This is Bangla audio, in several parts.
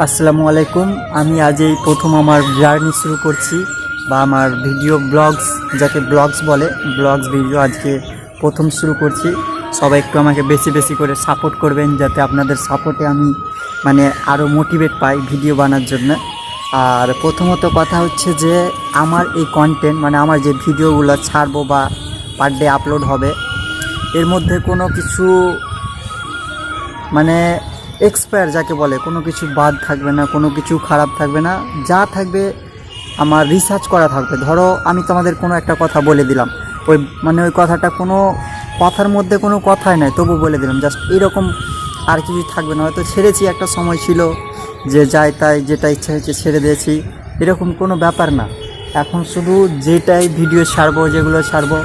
আসসালামু আলাইকুম। আমি আজ এই প্রথম আমার জার্নি শুরু করছি বা আমার ভিডিও ব্লগস, যাকে ব্লগস বলে, ব্লগস ভিডিও আজকে প্রথম শুরু করছি। সবাই একটু আমাকে বেশি বেশি করে সাপোর্ট করবেন, যাতে আপনাদের সাপোর্টে আমি আরও মোটিভেট পাই ভিডিও বানার জন্য। আর প্রথমত কথা হচ্ছে যে আমার এই কন্টেন্ট আমার যে ভিডিওগুলো ছাড়বো বা পার ডে আপলোড হবে, এর মধ্যে কোনো কিছু এক্সপায়ার যাকে বলে, কোনো কিছু বাদ থাকবে না, কোনো কিছু খারাপ থাকবে না, যা থাকবে আমার রিসার্চ করা থাকবে। ধরো আমি তোমাদের কোনো একটা কথা বলে দিলাম, ওই ওই কথাটা কোনো কথার মধ্যে কোনো কথাই নাই, তবু বলে দিলাম, জাস্ট এরকম, আর কিছু থাকবে না। হয়তো ছেড়েছি, একটা সময় ছিল যে যাই তাই যেটা ইচ্ছা হচ্ছে ছেড়ে দিয়েছি, এরকম কোনো ব্যাপার না। এখন শুধু যেটাই ভিডিও ছাড়বো, যেগুলো ছাড়বো,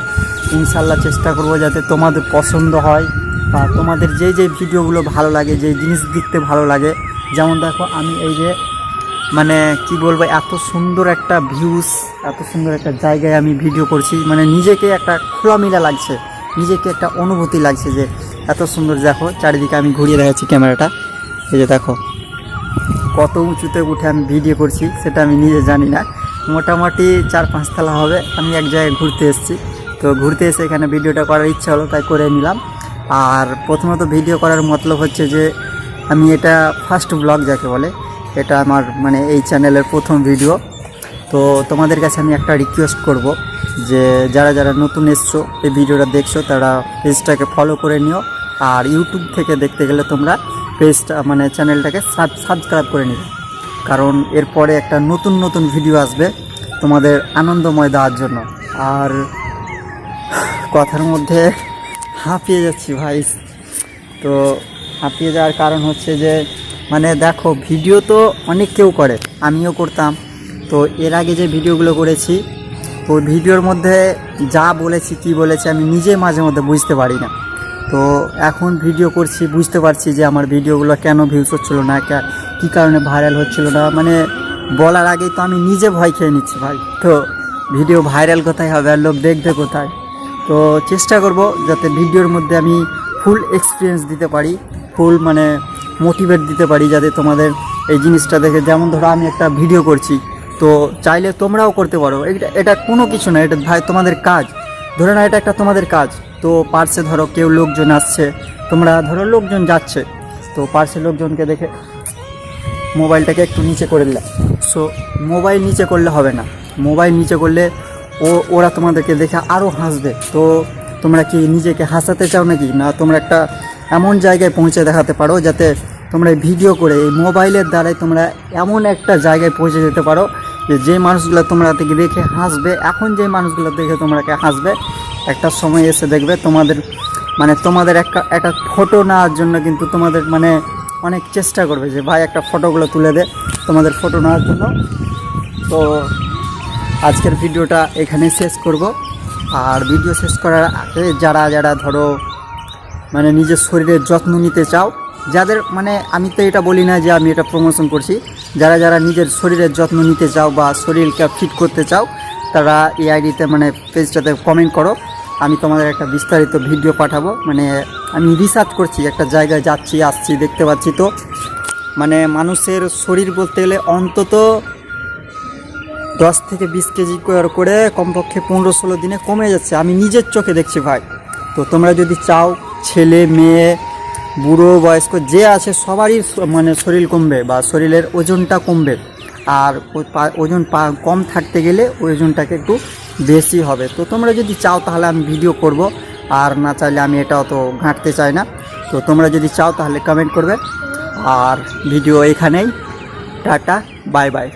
ইনশাল্লাহ চেষ্টা করব যাতে তোমাদের পছন্দ হয় বা তোমাদের যে ভিডিওগুলো ভালো লাগে, যে জিনিস দেখতে ভালো লাগে। যেমন দেখো, আমি এই যে কি বলবো, এত সুন্দর একটা ভিউজ, এত সুন্দর একটা জায়গায় আমি ভিডিও করছি, নিজেকে একটা খোলামেলা লাগছে, নিজেকে একটা অনুভূতি লাগছে যে এত সুন্দর। দেখো চারিদিকে আমি ঘুরিয়ে দেখাচ্ছি ক্যামেরাটা, এই যে দেখো কত উঁচুতে উঠে আমি ভিডিও করছি, সেটা আমি নিজে জানি না। মোটামুটি 4-5 তলা হবে। আমি এক জায়গায় ঘুরতে এসেছি, তো ঘুরতে এসে এখানে ভিডিওটা করার ইচ্ছা হলো, তাই করে নিলাম। আর প্রথমত ভিডিও করার মতলব হচ্ছে যে আমি এটা ফার্স্ট ব্লগ যাকে বলে, এটা আমার এই চ্যানেলের প্রথম ভিডিও। তো তোমাদের কাছে আমি একটা রিকোয়েস্ট করব যে যারা যারা নতুন এসছো, এই ভিডিওটা দেখছো, তারা পেজটাকে ফলো করে নিও। আর ইউটিউব থেকে দেখতে গেলে তোমরা পেজটা চ্যানেলটাকে সাবস্ক্রাইব করে নিও, কারণ এরপরে একটা নতুন নতুন ভিডিও আসবে তোমাদের আনন্দময় দেওয়ার জন্য। আর কথার মধ্যে হাঁপিয়ে যাচ্ছি ভাই। তো হাঁপিয়ে যাওয়ার কারণ হচ্ছে যে দেখো, ভিডিও তো অনেক কেউ করে, আমিও করতাম। তো এর আগে যে ভিডিওগুলো করেছি, তো ভিডিওর মধ্যে যা বলেছি, কি বলেছি, আমি নিজে মাঝে মধ্যে বুঝতে পারি না। তো এখন ভিডিও করছি, বুঝতে পারছি যে আমার ভিডিওগুলো কেন ভিউজ হচ্ছিলো না, কী কারণে ভাইরাল হচ্ছিলো না। বলার আগেই তো আমি নিজে ভয় খেয়ে নিচ্ছি ভাই। তো ভিডিও ভাইরাল কোথায় হবে আর লোক দেখবে কোথায়? তো চেষ্টা করব যাতে ভিডিওর মধ্যে আমি ফুল এক্সপিরিয়েন্স দিতে পারি, ফুল মোটিভেট দিতে পারি, যাতে তোমাদের এই জিনিসটা দেখে, যেমন ধরো আমি একটা ভিডিও করছি, তো চাইলে তোমরাও করতে পারো। এটা কোনো কিছু না, এটা ভাই তোমাদের কাজ। ধরে না, এটা একটা তোমাদের কাজ। তো পার্সে ধরো কেউ লোকজন আসছে, তোমরা ধরো লোকজন যাচ্ছে, তো পার্সে লোকজনকে দেখে মোবাইলটাকে একটু নিচে করে দিলাম। সো মোবাইল নিচে করলে হবে না, মোবাইল নিচে করলে ওরা তোমাদেরকে দেখে আরও হাসবে। তো তোমরা কি নিজেকে হাসাতে চাও নাকি? না, তোমরা একটা এমন জায়গায় পৌঁছে দেখাতে পারো যাতে তোমরা ভিডিও করে এই মোবাইলের দ্বারাই তোমরা এমন একটা জায়গায় পৌঁছে যেতে পারো যে মানুষগুলো তোমরা থেকে দেখে হাসবে। এখন যে মানুষগুলো দেখে তোমরাকে হাসবে, একটা সময় এসে দেখবে তোমাদের তোমাদের একটা ফটো নেওয়ার জন্য কিন্তু তোমাদের অনেক চেষ্টা করবে যে ভাই একটা ফটোগুলো তুলে দে, তোমাদের ফটো নেওয়ার জন্য। তো আজকের ভিডিওটা এখানে শেষ করব। আর ভিডিও শেষ করার আগে যারা যারা ধরো নিজের শরীরের যত্ন নিতে চাও, যাদের আমি তো এটা বলি না যে আমি এটা প্রমোশন করছি, যারা যারা নিজের শরীরের যত্ন নিতে চাও বা শরীরকে ফিট করতে চাও, তারা এই আইডিতে পেজটাতে কমেন্ট করো। আমি তোমাদের একটা বিস্তারিত ভিডিও পাঠাবো। আমি রিসার্চ করছি, একটা জায়গায় যাচ্ছি আসছি, দেখতে পাচ্ছি তো মানুষের শরীর বলতে গেলে অন্তত 10 থেকে 20 কেজি করে কমপক্ষে 15-16 দিনে কমে যাচ্ছে, আমি নিজের চোখে দেখছি ভাই। তো তোমরা যদি চাও, ছেলে মেয়ে বুড়ো বয়স্ক যে আছে সবারই শরীর কমবে বা শরীরের ওজনটা কমবে। আর ওজন কম থাকতে গেলে ওজনটাকে একটু বেশি হবে। তো তোমরা যদি চাও তাহলে আমি ভিডিও করব, আর না চাইলে আমি এটাও তো ঘাঁটতে চাই না। তো তোমরা যদি চাও তাহলে কমেন্ট করবে। আর ভিডিও এখানেই, টাটা, বাই বাই।